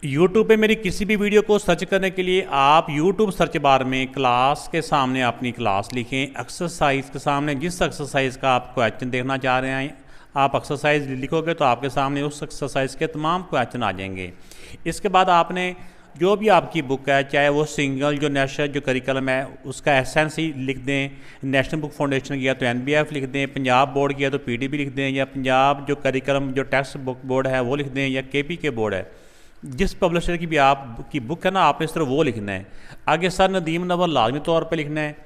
YouTube पे मेरी किसी भी वीडियो को सर्च करने के लिए आप YouTube सर्च बार में क्लास के सामने अपनी क्लास लिखें। एक्सरसाइज के सामने जिस एक्सरसाइज का आप क्वेश्चन देखना चाह रहे हैं आप एक्सरसाइज लिखोगे तो आपके सामने उस एक्सरसाइज के तमाम क्वेश्चन आ जाएंगे। इसके बाद आपने जो भी आपकी बुक है, चाहे वो सिंगल जो नेशनल जो करिकुलम है उसका एसेंस ही लिख दें, नेशनल बुक फाउंडेशन किया तो NBF लिख दें, पंजाब बोर्ड किया तो PDB लिख दें, या पंजाब जो करिकुलम जो टेक्स्ट बुक बोर्ड है वो लिख दें, या KPK बोर्ड है, जिस पब्लिशर की भी आपकी बुक है ना आपने इस तरह वो लिखना है। आगे सर नदीम नवर लाजमी तौर पे लिखना है।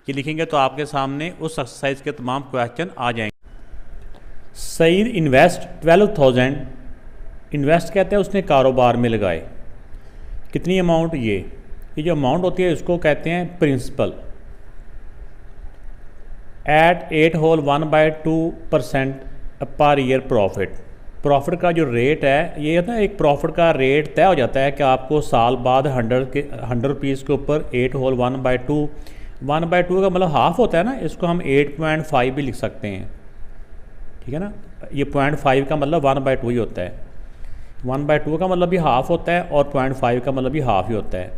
ये लिखेंगे तो आपके सामने उस एक्सरसाइज के तमाम क्वेश्चन आ जाएंगे। सईद इन्वेस्ट 12,000 इन्वेस्ट कहते हैं उसने कारोबार में लगाए। कितनी अमाउंट? ये जो अमाउंट होती है इसको कहते हैं principal. Eight 8 whole 1/2% per year profit. Profit का जो रेट है ये ना, एक प्रॉफिट का रेट तय हो जाता है कि आपको साल बाद 100 रुपीज़ के ऊपर 8 होल 1/2 का मतलब हाफ होता है ना, इसको हम 8.5 भी लिख सकते हैं, ठीक है ना। ये 0.5 का मतलब 1/2 ही होता है। 1/2 का मतलब भी हाफ होता है और 0.5 का मतलब भी हाफ ही होता है।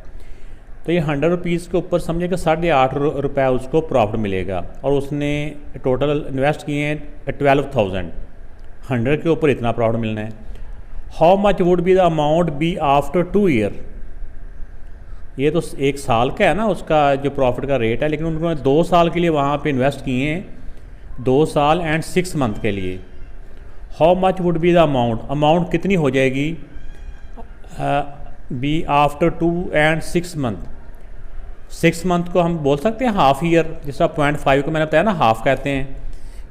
तो ये 100 रुपीज़ के ऊपर समझे कि 8.5 रुपये उसको प्रॉफिट मिलेगा और उसने टोटल इन्वेस्ट किए हैं 12,000। 100 के ऊपर इतना प्रॉफिट मिलना है। How much would be the amount be after 2 year. ये तो 1 साल का है ना उसका जो प्रॉफिट का रेट है, लेकिन उन्होंने 2 साल के लिए वहाँ पे इन्वेस्ट किए हैं, 2 साल एंड 6 मंथ के लिए। How much would be the amount कितनी हो जाएगी be after 2 and 6 month. 6 month को हम बोल सकते हैं हाफ ईयर, जिसका 0.5 को मैंने बताया ना हाफ कहते हैं।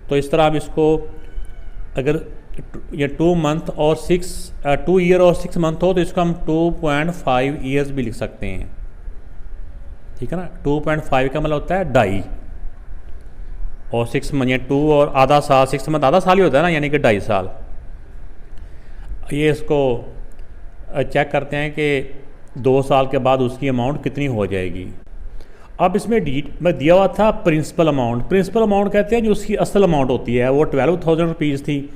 तो इस तरह हम इसको अगर ये 2 मंथ और 2 ईयर और 6 मंथ हो तो इसको हम 2.5 ईयर्स भी लिख सकते हैं, ठीक है ना। 2.5 का मतलब होता है 2.5 और 6 मंथ 2 और आधा साल, 6 मंथ आधा साल ही होता है ना, यानी कि 2.5 साल। ये इसको चेक करते हैं कि 2 साल के बाद उसकी अमाउंट कितनी हो जाएगी। अब इसमें मैं दिया हुआ था प्रिंसिपल अमाउंट। प्रिंसिपल अमाउंट कहते हैं जो उसकी असल अमाउंट होती है वो 12,000 रुपीज़ थी।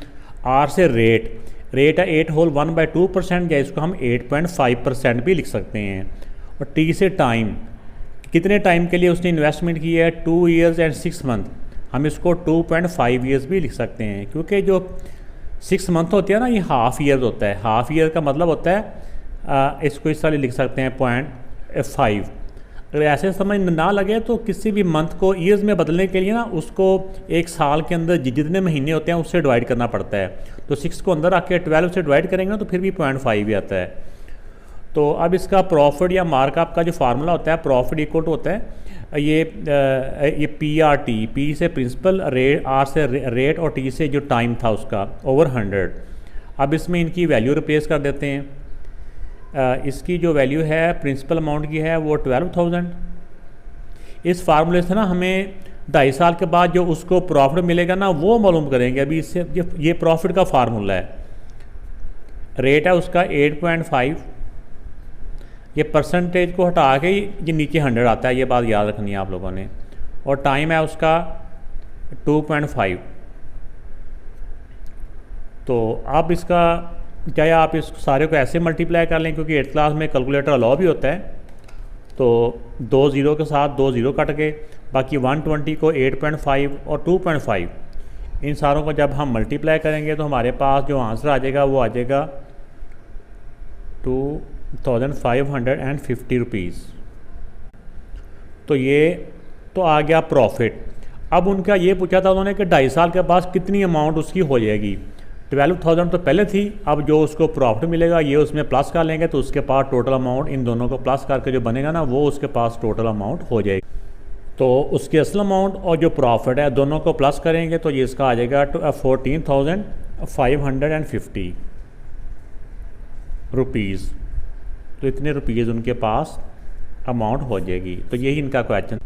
आर से रेट है 8 होल 1/2%, या इसको हम 8.5% भी लिख सकते हैं। और टी से टाइम, कितने टाइम के लिए उसने इन्वेस्टमेंट की है 2 ईयर्स एंड 6 मंथ, हम इसको 2.5 ईयर्स भी लिख सकते हैं, क्योंकि जो 6 मंथ होती है ना ये हाफ ईयर होता है। हाफ ईयर का मतलब होता है इसको इस तरह लिख सकते हैं 0.5। अगर ऐसे समझ ना लगे तो किसी भी मंथ को ईयर्स में बदलने के लिए ना उसको 1 साल के अंदर जितने महीने होते हैं उससे डिवाइड करना पड़ता है। तो 6 को अंदर आके 12 से डिवाइड करेंगे ना तो फिर भी 0.5 ही आता है। तो अब इसका प्रॉफिट या मार्कअप का जो फार्मूला होता है, प्रॉफिट इक्वल टू होता है ये PRT, P से प्रिंसिपल, R से रेट और T से जो टाइम था उसका ओवर 100। अब इसमें इनकी वैल्यू रिप्लेस कर देते हैं। इसकी जो वैल्यू है प्रिंसिपल अमाउंट की है वो 12,000। इस फार्मूले से ना हमें 2.5 साल के बाद जो उसको प्रॉफिट मिलेगा ना वो मालूम करेंगे। अभी इससे ये प्रॉफिट का फार्मूला है। रेट है उसका 8.5, ये परसेंटेज को हटा के ये नीचे 100 आता है, ये बात याद रखनी है आप लोगों ने। और टाइम है उसका 2.5। तो आप इसका चाहे आप इस सारे को ऐसे मल्टीप्लाई कर लें, क्योंकि 8th क्लास में कैलकुलेटर अलाउ भी होता है। तो 2 ज़ीरो के साथ 2 ज़ीरो कट गए, बाकी 120 को 8.5 और 2.5 इन सारों को जब हम मल्टीप्लाई करेंगे तो हमारे पास जो आंसर आ जाएगा वो आ जाएगा 2,550 रुपीज़। तो ये तो आ गया प्रॉफिट। अब उनका ये पूछा था उन्होंने कि 2.5 साल के बाद कितनी अमाउंट उसकी हो जाएगी। 12,000 तो पहले थी, अब जो उसको प्रॉफिट मिलेगा ये उसमें प्लस कर लेंगे तो उसके पास टोटल अमाउंट इन दोनों को प्लस करके जो बनेगा ना वो उसके पास टोटल अमाउंट हो जाएगी। तो उसकी असल अमाउंट और जो प्रॉफिट है दोनों को प्लस करेंगे तो ये इसका आ जाएगा 14,550 रुपीज़। तो इतने रुपीज़ उनके पास अमाउंट हो जाएगी। तो यही इनका क्वेश्चन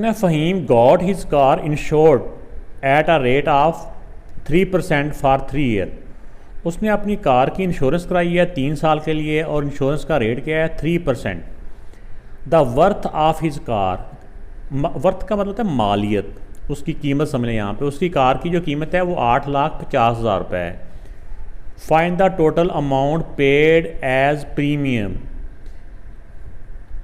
है। Faheem got his car insured at a rate of 3% for 3 year. उसने अपनी कार की इंश्योरेंस कराई है 3 साल के लिए और इंश्योरेंस का रेट क्या है 3%। The worth of his car, worth का मतलब होता है मालियत, उसकी कीमत समझ लें। यहाँ पे उसकी कार की जो कीमत है वो 8,50,000 रुपये है। Find the total amount paid as premium.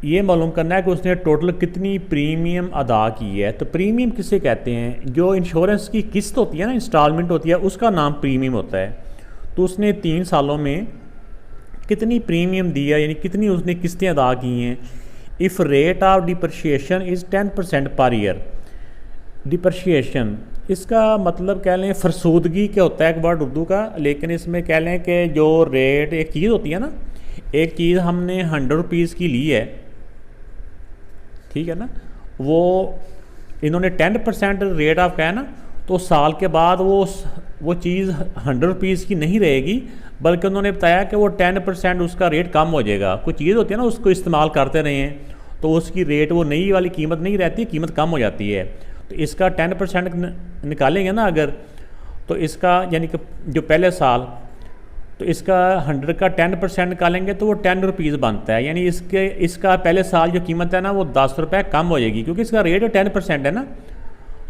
ये मालूम करना है कि उसने टोटल कितनी प्रीमियम अदा की है। तो प्रीमियम किसे कहते हैं? जो इंश्योरेंस की किस्त होती है ना, इंस्टॉलमेंट होती है, उसका नाम प्रीमियम होता है। तो उसने 3 सालों में कितनी प्रीमियम दी है, यानी कितनी उसने किस्तें अदा की हैं। If rate of depreciation is 10% per year. Depreciation इसका मतलब कह लें फरसूदगी क्या होता है, एक वर्ड उर्दू का, लेकिन इसमें कह लें कि जो रेट एक चीज़ होती है ना, एक चीज़ हमने 100 रुपीज़ की ली है, ठीक है ना, वो इन्होंने 10% रेट ऑफ कहा है ना, तो साल के बाद वो चीज़ 100 रुपीज़ की नहीं रहेगी, बल्कि उन्होंने बताया कि वो 10% उसका रेट कम हो जाएगा। कोई चीज़ होती है ना, उसको इस्तेमाल करते रहे हैं तो उसकी रेट वो नई वाली कीमत नहीं रहती, कीमत कम हो जाती है। तो इसका 10% निकालेंगे ना अगर, तो इसका यानी कि जो पहले साल, तो इसका 100 का 10% निकालेंगे तो वो 10 रुपीज़ बनता है, यानी इसका पहले साल जो कीमत है ना वो 10 रुपये कम हो जाएगी, क्योंकि इसका रेट 10% है ना।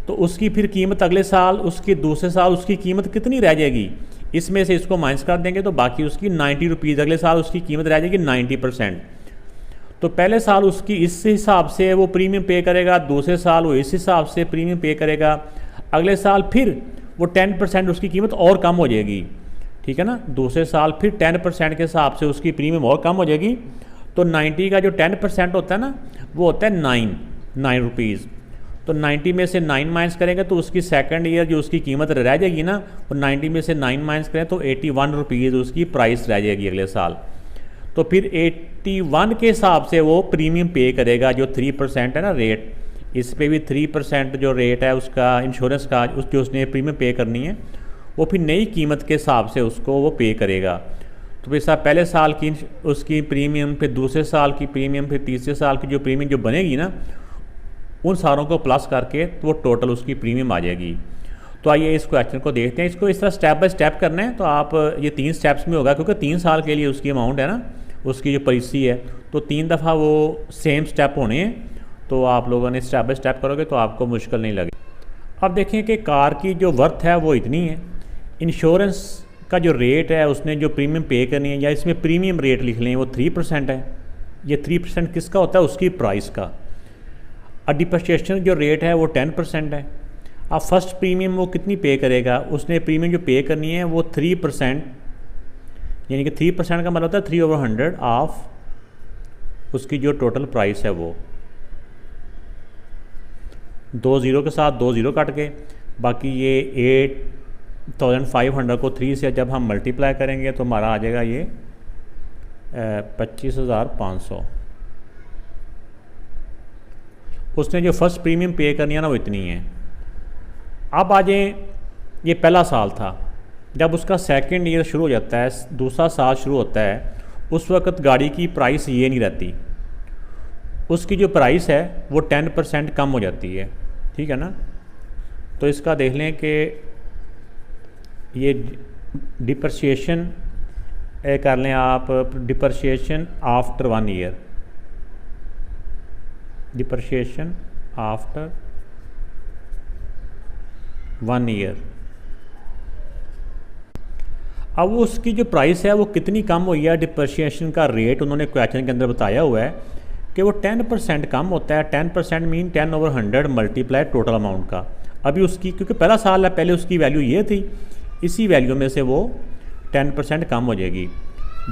तो उसकी फिर कीमत अगले साल, उसके दूसरे साल उसकी कीमत कितनी रह जाएगी, इसमें से इसको माइनस कर देंगे तो बाकी उसकी 90 रुपीज़, अगले साल उसकी कीमत रह जाएगी 90%। तो पहले साल उसकी इस हिसाब से वो प्रीमियम पे करेगा, दूसरे साल वो इस हिसाब से प्रीमियम पे करेगा, अगले साल फिर वो 10% उसकी कीमत और कम हो जाएगी, ठीक है ना। दूसरे साल फिर 10% के हिसाब से उसकी प्रीमियम और कम हो जाएगी। तो 90 का जो 10% होता है ना, वो होता है 9 रुपीज़। तो 90 में से 9 माइनस करेंगे तो उसकी सेकंड ईयर जो उसकी कीमत रह जाएगी ना, वो 90 में से 9 माइनस करें तो 81 रुपीज़ उसकी प्राइस रह जाएगी अगले साल। तो फिर 81 के हिसाब से वो प्रीमियम पे करेगा, जो 3% है ना रेट, इस पे भी 3% जो रेट है उसका इंश्योरेंस का, जो उसने प्रीमियम पे करनी है, वो फिर नई कीमत के हिसाब से उसको वो पे करेगा। तो फिर पहले साल की उसकी प्रीमियम, फिर दूसरे साल की प्रीमियम, फिर तीसरे साल की जो प्रीमियम जो बनेगी ना, उन सारों को प्लस करके तो वो टोटल उसकी प्रीमियम आ जाएगी। तो आइए इस क्वेश्चन को देखते हैं। इसको इस तरह स्टेप बाय स्टेप करना है, तो आप ये 3 स्टेप्स में होगा, क्योंकि 3 साल के लिए उसकी अमाउंट है ना, उसकी जो पॉलिसी है, तो 3 दफ़ा वो सेम स्टेप होने हैं। तो आप लोगों ने स्टेप बाय स्टेप करोगे तो आपको मुश्किल नहीं लगेगी। अब देखें कि कार की जो वर्थ है वो इतनी है, इंश्योरेंस का जो रेट है उसने जो प्रीमियम पे करनी है, या इसमें प्रीमियम रेट लिख लें, वो 3% है। ये 3% किसका होता है? उसकी प्राइस का। और डिप्रिसिएशन जो रेट है वो 10% है। अब फर्स्ट प्रीमियम वो कितनी पे करेगा? उसने प्रीमियम जो पे करनी है वो 3%, यानी कि 3% का मतलब होता है 3/100 ऑफ उसकी जो टोटल प्राइस है वो। 2 ज़ीरो के साथ 2 ज़ीरो काट के, बाकी ये 8,500 को 3 से जब हम मल्टीप्लाई करेंगे तो हमारा आ जाएगा ये 25,500। उसने जो फर्स्ट प्रीमियम पे करनी है ना वो इतनी है। अब आ जाए, ये पहला साल था, जब उसका सेकंड ईयर शुरू हो जाता है, दूसरा साल शुरू होता है, उस वक्त गाड़ी की प्राइस ये नहीं रहती, उसकी जो प्राइस है वो 10% कम हो जाती है, ठीक है ना। तो इसका देख लें कि ये डिप्रिसिएशन कर लें आप, depreciation after 1 year, depreciation after 1 year. अब उसकी जो प्राइस है वो कितनी कम हुई है, डिप्रिसिएशन का रेट उन्होंने क्वेश्चन के अंदर बताया हुआ है कि वो 10% कम होता है। 10% मीन 10/100 मल्टीप्लाई टोटल अमाउंट का। अभी उसकी, क्योंकि पहला साल है, पहले उसकी वैल्यू ये थी, इसी वैल्यू में से वो 10% कम हो जाएगी।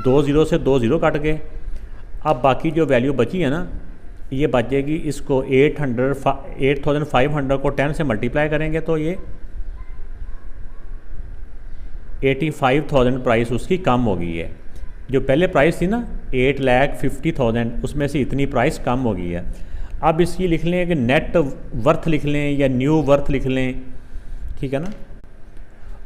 2 ज़ीरो से 2 ज़ीरो काट के, अब बाकी जो वैल्यू बची है ना, ये बच जाएगी। इसको 8,500 को 10 से मल्टीप्लाई करेंगे तो ये 85,000 प्राइस उसकी कम हो गई है। जो पहले प्राइस थी ना 8,50,000, उसमें से इतनी प्राइस कम हो गई है। अब इसकी लिख लें कि नेट वर्थ लिख लें या न्यू वर्थ लिख लें, ठीक है ना।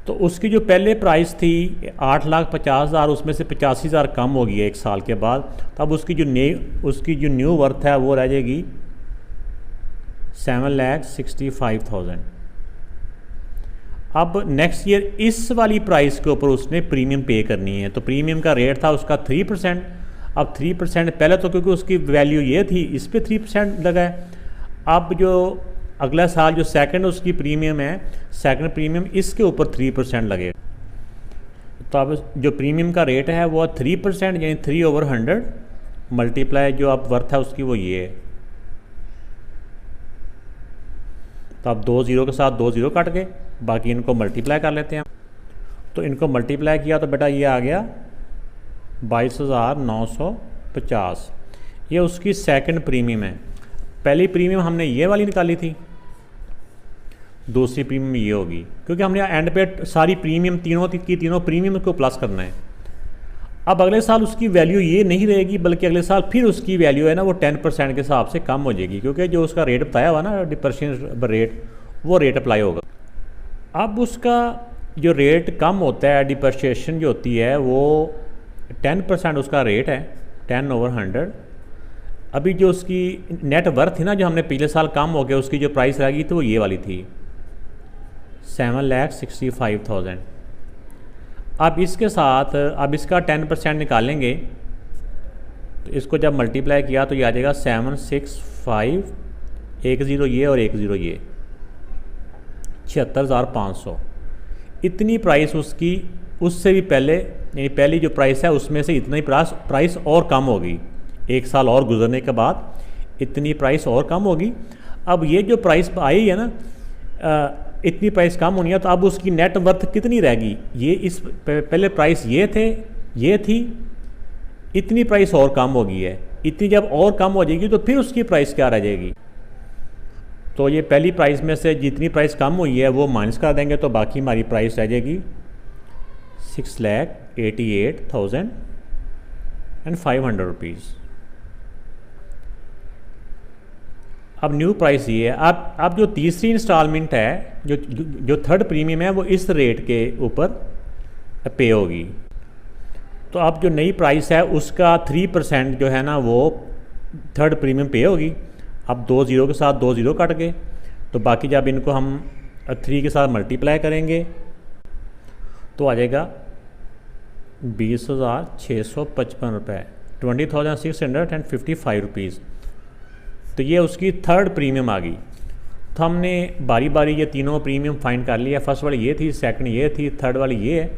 तो उसकी जो पहले प्राइस थी 8,50,000, उसमें से 85,000 कम हो गई है 1 साल के बाद। तब उसकी जो न्यू वर्थ है वो रह जाएगी 7,65,000। अब नेक्स्ट ईयर इस वाली प्राइस के ऊपर उसने प्रीमियम पे करनी है। तो प्रीमियम का रेट था उसका 3%। अब 3% पहले तो क्योंकि उसकी वैल्यू ये थी, इस पर 3% लगा है। अब जो अगला साल जो सेकंड उसकी प्रीमियम है, सेकंड प्रीमियम इसके ऊपर 3% लगेगा। तो अब जो प्रीमियम का रेट है वो 3% यानी 3/100 मल्टीप्लाई जो अब वर्थ है उसकी वो ये है। तो अब 2 ज़ीरो के साथ 2 ज़ीरो काट के बाकी इनको मल्टीप्लाई कर लेते हैं। तो इनको मल्टीप्लाई किया तो बेटा ये आ गया 22,950। ये उसकी सेकंड प्रीमियम है। पहली प्रीमियम हमने ये वाली निकाली थी, दूसरी प्रीमियम ये होगी, क्योंकि हमने एंड पे सारी प्रीमियम तीनों प्रीमियम को प्लस करना है। अब अगले साल उसकी वैल्यू ये नहीं रहेगी, बल्कि अगले साल फिर उसकी वैल्यू है ना वो 10% के हिसाब से कम हो जाएगी, क्योंकि जो उसका रेट बताया हुआ ना डिप्रेशिएशन रेट, वो रेट अप्लाई होगा। अब उसका जो रेट कम होता है, डिप्रेशिएशन जो होती है वो 10% उसका रेट है, 10/100। अभी जो उसकी नेट वर्थ थी ना, जो हमने पिछले साल कम हो गया, उसकी जो प्राइस रहेगी तो वो ये वाली थी 7,65,000। अब इसके साथ अब इसका 10% निकालेंगे तो इसको जब मल्टीप्लाई किया तो ये आ जाएगा 765, 10 ये और 10 ये 76,500। इतनी प्राइस उसकी उससे भी पहले, यानी पहली जो प्राइस है उसमें से इतनी प्राइस और कम होगी। एक साल और गुजरने के बाद इतनी प्राइस और कम होगी। अब ये जो प्राइस आई है ना, इतनी प्राइस कम होनी है, तो अब उसकी नेट वर्थ कितनी रहेगी? ये इस पहले प्राइस ये थी, इतनी प्राइस और कम हो गई है। इतनी जब और कम हो जाएगी तो फिर उसकी प्राइस क्या रह जाएगी? तो ये पहली प्राइस में से जितनी प्राइस कम हुई है वो माइनस कर देंगे, तो बाकी हमारी प्राइस रह जाएगी 6,88,500 रुपीज़। अब न्यू प्राइस ये है। अब जो तीसरी इंस्टॉलमेंट है, जो थर्ड प्रीमियम है, वो इस रेट के ऊपर पे होगी। तो अब जो नई प्राइस है उसका 3% जो है ना वो थर्ड प्रीमियम पे होगी। अब 2 ज़ीरो के साथ 2 ज़ीरो कट गए, तो बाकी जब इनको हम 3 के साथ मल्टीप्लाई करेंगे तो आ जाएगा 20,655 रुपये, 20,655 रुपीज़। तो ये उसकी थर्ड प्रीमियम आ गई। तो हमने बारी बारी ये तीनों प्रीमियम फाइंड कर लिया। फर्स्ट वाली ये थी, सेकंड ये थी, थर्ड वाली ये है।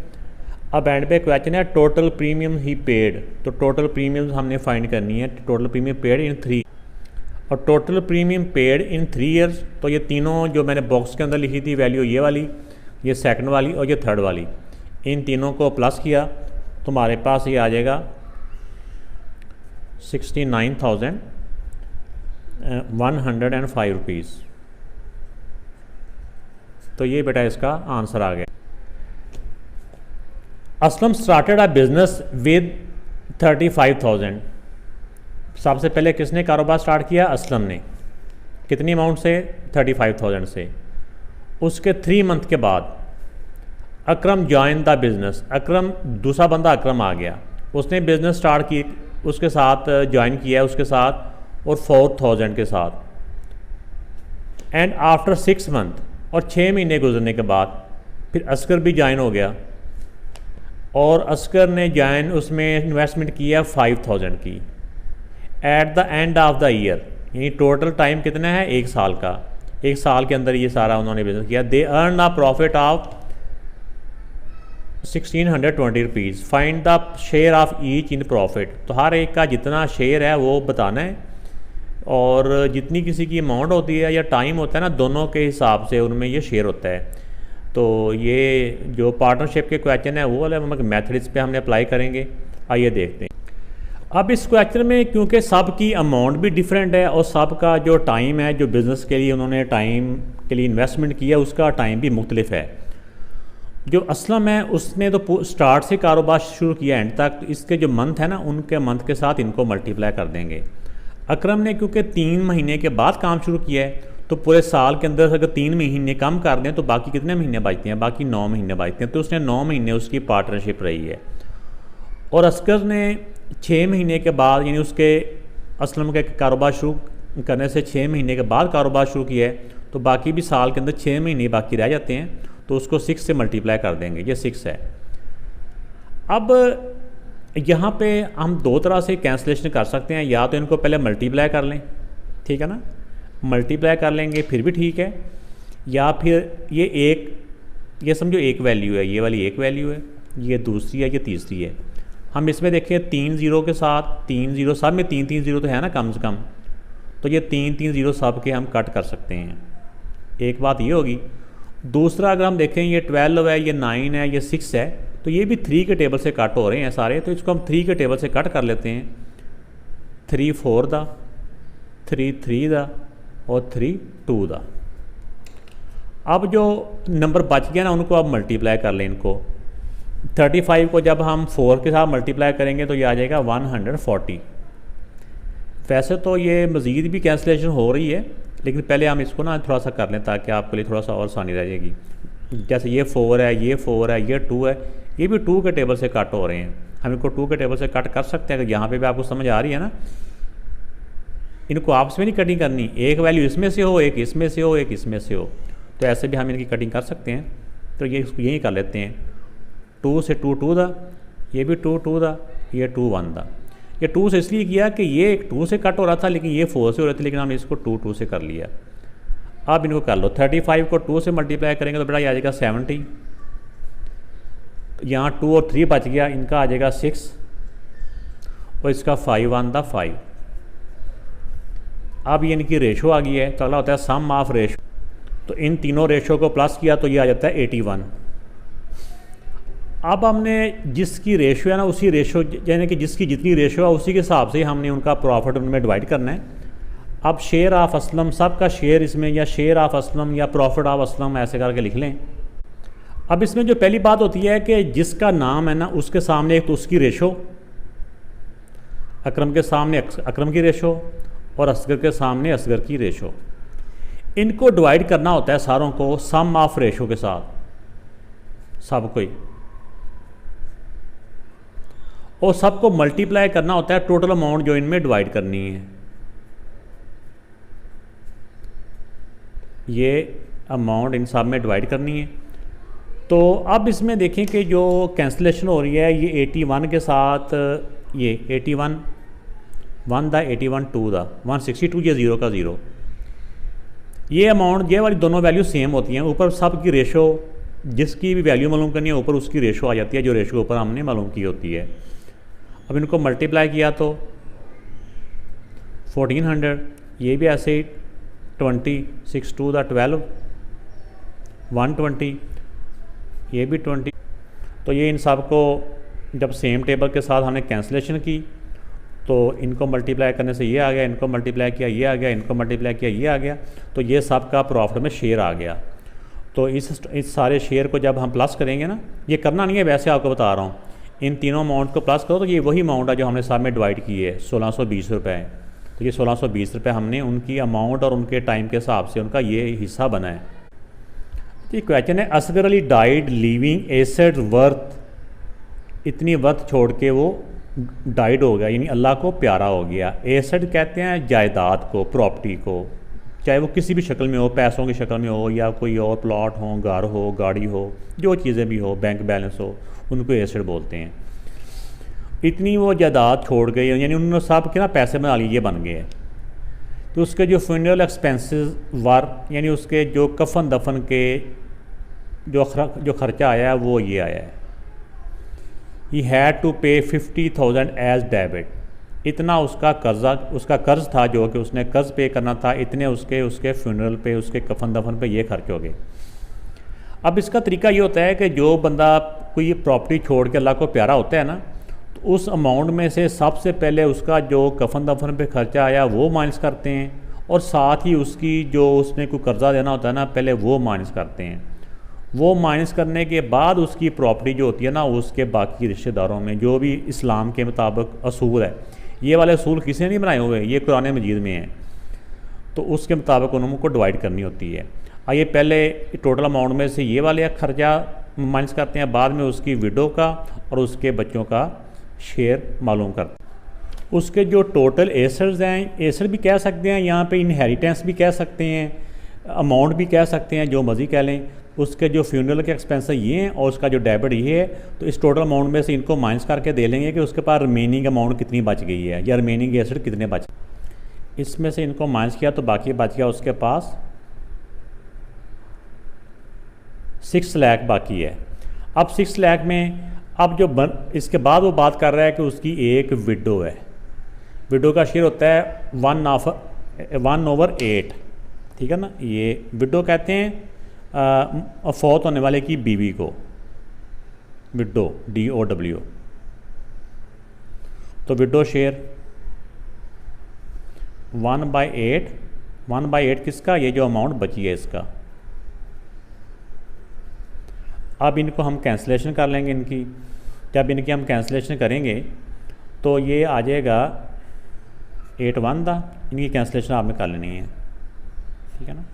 अब एंड पे क्वेश्चन है टोटल प्रीमियम ही पेड। तो टोटल प्रीमियम हमने फाइंड करनी है। टोटल प्रीमियम पेड इन 3 और total premium paid in 3 years. तो ये तीनों जो मैंने बॉक्स के अंदर लिखी थी वैल्यू, ये वाली, ये सेकंड वाली और ये थर्ड वाली, इन तीनों को प्लस किया तो हमारे पास ये आ जाएगा 69,105 रुपीज़। तो ये बेटा इसका आंसर आ गया। Aslam started a business with 35,000। सबसे पहले किसने कारोबार स्टार्ट किया? असलम ने। कितनी अमाउंट से? 35,000 से। उसके 3 मंथ के बाद अकरम जॉइन द बिज़नेस। अकरम, दूसरा बंदा अकरम आ गया, उसने बिज़नेस स्टार्ट की, उसके साथ ज्वाइन किया उसके साथ और 4,000 के साथ। एंड आफ्टर 6 मंथ, और 6 महीने गुजरने के बाद फिर असगर भी ज्वाइन हो गया और असगर ने ज्वाइन उसमें इन्वेस्टमेंट किया 5,000 की। At the end of the year, यानी टोटल टाइम कितना है? 1 साल का। 1 साल के अंदर ये सारा उन्होंने बिजनेस किया। They earn a profit of 1,620 rupees. Find the share of each in profit. तो हर एक का जितना शेयर है वो बताना है, और जितनी किसी की अमाउंट होती है या टाइम होता है ना, दोनों के हिसाब से उनमें ये शेयर होता है। तो ये जो पार्टनरशिप के क्वेश्चन है वो वाले मेथड इस पे हमने अप्लाई करेंगे। आइए देखते हैं। अब इस क्वेश्चन में क्योंकि सब की अमाउंट भी डिफरेंट है और सब का जो टाइम है, जो बिज़नेस के लिए उन्होंने टाइम के लिए इन्वेस्टमेंट किया, उसका टाइम भी मुख्तलिफ है। जो असलम है उसने तो स्टार्ट से कारोबार शुरू किया एंड तक, तो इसके जो मंथ है ना, उनके मंथ के साथ इनको मल्टीप्लाई कर देंगे। अकरम ने क्योंकि 3 महीने के बाद काम शुरू किया है, तो पूरे साल के अंदर अगर 3 महीने कम कर दें तो बाकी कितने महीने बचते हैं? बाकी 9 महीने बचते हैं। तो उसने 9 महीने उसकी पार्टनरशिप रही है। और असगर ने 6 महीने के बाद, यानी उसके असलम के कारोबार शुरू करने से 6 महीने के बाद कारोबार शुरू किया है, तो बाकी भी साल के अंदर 6 महीने बाकी रह जाते हैं, तो उसको 6 से मल्टीप्लाई कर देंगे। ये 6 है। अब यहाँ पे हम 2 तरह से कैंसलेशन कर सकते हैं। या तो इनको पहले मल्टीप्लाई कर लें, ठीक है ना, मल्टीप्लाई कर लेंगे फिर भी ठीक है, या फिर ये समझो एक वैल्यू है, ये वाली एक वैल्यू है, ये दूसरी है, ये तीसरी है। हम इसमें देखें 3 ज़ीरो के साथ 3 ज़ीरो, सब में 3 ज़ीरो तो है ना कम से कम, तो ये 3 ज़ीरो सब के हम कट कर सकते हैं। एक बात ये होगी। दूसरा अगर हम देखें ये 12 है, ये 9 है, ये 6 है, तो ये भी 3 के टेबल से कट हो रहे हैं सारे, तो इसको हम 3 के टेबल से कट कर लेते हैं। 3 4 दा, 3 3 दा और 3 2 दा। अब जो नंबर बच गया ना उनको अब मल्टीप्लाई कर लें इनको। 35 को जब हम 4 के साथ मल्टीप्लाई करेंगे तो ये आ जाएगा 140। वैसे तो ये मज़ीद भी कैंसिलेशन हो रही है, लेकिन पहले हम इसको ना थोड़ा सा कर लें ताकि आपके लिए थोड़ा सा और आसानी रह जाएगी। जैसे ये 4 है, ये 4 है, ये 2 है, ये भी 2 के टेबल से कट हो रहे हैं। हम इनको 2 के टेबल से कट कर सकते हैं। अगर यहाँ पे भी आपको समझ आ रही है ना, इनको आपस में नहीं कटिंग करनी, एक वैल्यू इसमें से हो, एक इसमें से हो, एक इसमें से हो, तो ऐसे भी हम इनकी कटिंग कर सकते हैं। तो ये इसको यही कर लेते हैं। 2 से 2 2 दा, ये भी 2 2 दा, ये 2 1 दा। ये 2 से इसलिए किया कि ये 2 से कट हो रहा था, लेकिन ये 4 से हो रहा था, लेकिन हमने इसको 2 2 से कर लिया। अब इनको कर लो। 35 को 2 से मल्टीप्लाई करेंगे तो बेटा ये आ जाएगा 70। यहाँ 2 और 3 बच गया, इनका आ जाएगा 6 और इसका 5 1 दा 5। अब ये इनकी रेशो आ गई है, तो अगला होता है सम ऑफ रेशो। तो इन तीनों रेशो को प्लस किया तो ये आ जाता है 81। अब हमने जिसकी रेशो है ना उसी रेशो, यानी कि जिसकी जितनी रेशो है उसी के हिसाब से हमने उनका प्रॉफिट उनमें डिवाइड करना है। अब शेयर ऑफ असलम, सबका शेयर इसमें, या शेयर ऑफ असलम या प्रॉफिट ऑफ असलम ऐसे करके लिख लें। अब इसमें जो पहली बात होती है कि जिसका नाम है ना उसके सामने एक तो उसकी रेशो, अकरम के सामने अकरम की रेशो और असगर के सामने असगर की रेशो। इनको डिवाइड करना होता है सारों को सम ऑफ रेशो के साथ, सबको ही, और सबको मल्टीप्लाई करना होता है टोटल अमाउंट जो इनमें डिवाइड करनी है। ये अमाउंट इन सब में डिवाइड करनी है। तो अब इसमें देखें कि जो कैंसिलेशन हो रही है ये 81 के साथ, ये 81 1 दा, 81 2 दा, 162, ये 0 का 0। ये अमाउंट, ये वाली दोनों वैल्यू सेम होती हैं। ऊपर सब की रेशो, जिसकी भी वैल्यू मालूम करनी है ऊपर उसकी रेशो आ जाती है, जो रेशो ऊपर हमने मालूम की होती है। अब इनको मल्टीप्लाई किया तो 1400, ये भी ऐसे ही 20, 6 2 दा 12, 120, ये भी 20। तो ये इन सब को जब सेम टेबल के साथ हमने कैंसिलेशन की तो इनको मल्टीप्लाई करने से ये आ गया, इनको मल्टीप्लाई किया ये आ गया, इनको मल्टीप्लाई किया ये आ गया, तो ये सब का प्रॉफिट में शेयर आ गया। तो इस सारे शेयर को जब हम प्लस करेंगे ना, ये करना नहीं है वैसे आपको बता रहा हूँ, इन तीनों अमाउंट को प्लस करो तो ये वही अमाउंट है जो हमने सब में डिवाइड की है, 1620 रुपये। तो ये 1620 रुपये हमने उनकी अमाउंट और उनके टाइम के हिसाब से उनका ये हिस्सा बना है। ये क्वेश्चन है, Asgar Ali died leaving assets worth, इतनी वर्थ छोड़ के वो डाइड हो गया, यानी अल्लाह को प्यारा हो गया। एसेट कहते हैं जायदाद को, प्रॉपर्टी को, चाहे वो किसी भी शक्ल में हो, पैसों की शक्ल में हो या कोई और प्लॉट हो, घर हो, गाड़ी हो, जो चीज़ें भी हो, बैंक बैलेंस हो, उनको एसेट बोलते हैं। इतनी वो जायदाद छोड़ गई, यानी उन्होंने सब के ना पैसे बना लिए, ये बन गए। तो उसके जो फ्यूनरल एक्सपेंसेस वर, यानी उसके जो कफन दफन के जो खर्चा आया है वो ये आया है। ही हैड टू पे 50,000 एज डेबिट, इतना उसका कर्ज था जो कि उसने कर्ज पे करना था, इतने उसके फ्यूनरल पे, उसके कफन दफन पे ये खर्च हो गए। अब इसका तरीका ये होता है कि जो बंदा कोई प्रॉपर्टी छोड़ के अल्लाह को प्यारा होता है ना, तो उस अमाउंट में से सबसे पहले उसका जो कफन दफन पे खर्चा आया वो माइनस करते हैं, और साथ ही उसकी जो उसने कोई कर्जा देना होता है ना, पहले वो माइनस करते हैं। वो माइनस करने के बाद उसकी प्रॉपर्टी जो होती है ना, उसके बाकी रिश्तेदारों में जो भी इस्लाम के मुताबिक असूल है, ये वाले असूल किसी ने नहीं बनाए हुए, ये कुरान मजीद में है, तो उसके मुताबिक उनको डिवाइड करनी होती है। आइए पहले टोटल अमाउंट में से ये वाले खर्चा माइनस करते हैं, बाद में उसकी विडो का और उसके बच्चों का शेयर मालूम करते हैं। उसके जो टोटल एसेट्स हैं, एसेट भी कह सकते हैं, यहाँ पे इनहेरिटेंस भी कह सकते हैं, अमाउंट भी कह सकते हैं, जो मर्जी कह लें। उसके जो फ्यूनरल के एक्सपेंस ये हैं और उसका जो डेबिट ये है, तो इस टोटल अमाउंट में से इनको माइनस करके दे लेंगे कि उसके पास रिमेनिंग अमाउंट कितनी बच गई है, या रिमेनिंग एसेट कितने बच। इसमें से इनको माइनस किया तो बाकी बच गया उसके पास 6 लाख बाकी है। अब 6 लाख में अब इसके बाद वो बात कर रहा है कि उसकी एक विडो है। विडो का शेयर होता है 1/8, ठीक है ना। ये विडो कहते हैं फौत होने वाले की बीवी को, विडो DOW। तो विडो शेयर 1/8 किसका, ये जो अमाउंट बची है इसका। अब इनको हम कैंसिलेशन कर लेंगे इनकी। जब इनकी हम कैंसिलेशन करेंगे तो ये आ जाएगा 8/1 था। इनकी कैंसिलेशन आपने कर लेनी है, ठीक है ना।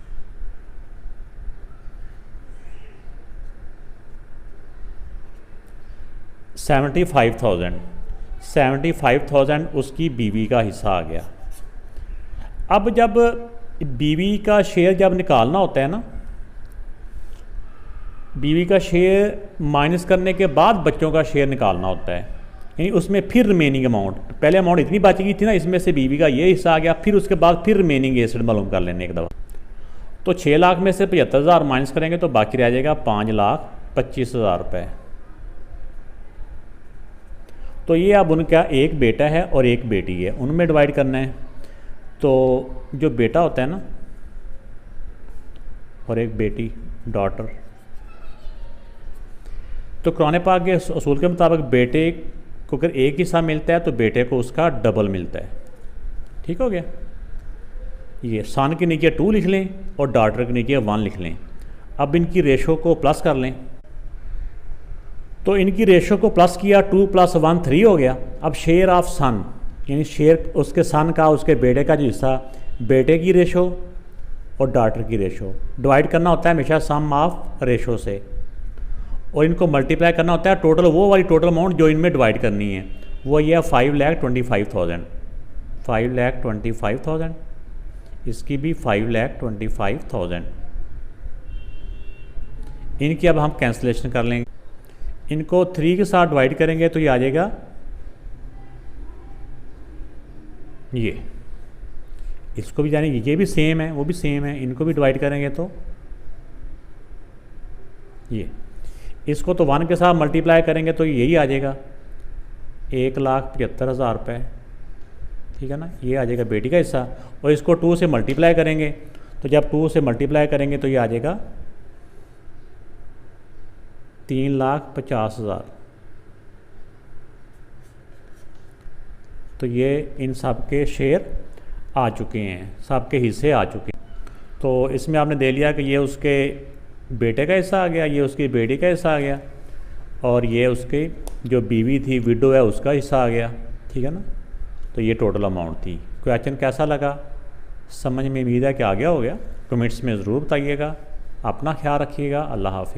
$75,000 उसकी बीवी का हिस्सा आ गया। अब जब बीवी का शेयर जब निकालना होता है ना, बीवी का शेयर माइनस करने के बाद बच्चों का शेयर निकालना होता है, यानी उसमें फिर रिमेनिंग अमाउंट, पहले अमाउंट इतनी बच गई थी ना, इसमें से बीवी का ये हिस्सा आ गया, फिर उसके बाद फिर रिमेनिंग एसेट मालूम कर लेने एक दफ़ा। तो 6 लाख में से 75,000 माइनस करेंगे तो बाकी रह जाएगा 5,25,000 रुपये। तो ये अब उनका एक बेटा है और एक बेटी है, उनमें डिवाइड करना है। तो जो बेटा होता है ना और एक बेटी, डॉटर, तो कुरान पाक के असूल के मुताबिक बेटे को अगर एक हिस्सा मिलता है तो बेटे को उसका डबल मिलता है। ठीक हो गया। ये सन के नीचे 2 लिख लें और डॉटर के नीचे 1 लिख लें। अब इनकी रेशो को प्लस कर लें। तो इनकी रेशो को प्लस किया, 2 + 1 3 हो गया। अब शेयर ऑफ सन, यानी शेयर उसके सन का, उसके बेटे का जो हिस्सा, बेटे की रेशो और डॉटर की रेशो डिवाइड करना होता है हमेशा सम ऑफ रेशो से, और इनको मल्टीप्लाई करना होता है टोटल, वो वाली टोटल अमाउंट जो इनमें डिवाइड करनी है, वो ये है 5,25,000। 5,25,000, इसकी भी 5,25,000। इनकी अब हम कैंसिलेशन कर लेंगे। इनको 3 के साथ डिवाइड करेंगे तो ये आ जाएगा ये, इसको भी जाने ये भी सेम है, वो भी सेम है, इनको भी डिवाइड करेंगे तो ये, इसको तो 1 के साथ मल्टीप्लाई करेंगे तो यही आ जाएगा 1,75,000 रुपये, ठीक है ना। ये आ जाएगा बेटी का हिस्सा, और इसको 2 से मल्टीप्लाई करेंगे तो जब 2 से मल्टीप्लाई करेंगे तो ये आ जाएगा 3,50,000। तो ये इन सब के शेयर आ चुके हैं, सब के हिस्से आ चुके हैं। तो इसमें आपने दे लिया कि ये उसके बेटे का हिस्सा आ गया, ये उसकी बेटी का हिस्सा आ गया, और ये उसके जो बीवी थी, विडो है, उसका हिस्सा आ गया, ठीक है ना। तो ये टोटल अमाउंट थी। क्वेश्चन कैसा लगा, समझ में उम्मीद है कि आ गया हो गया। कमेंट्स में ज़रूर बताइएगा। अपना ख्याल रखिएगा। अल्लाह हाफिज़।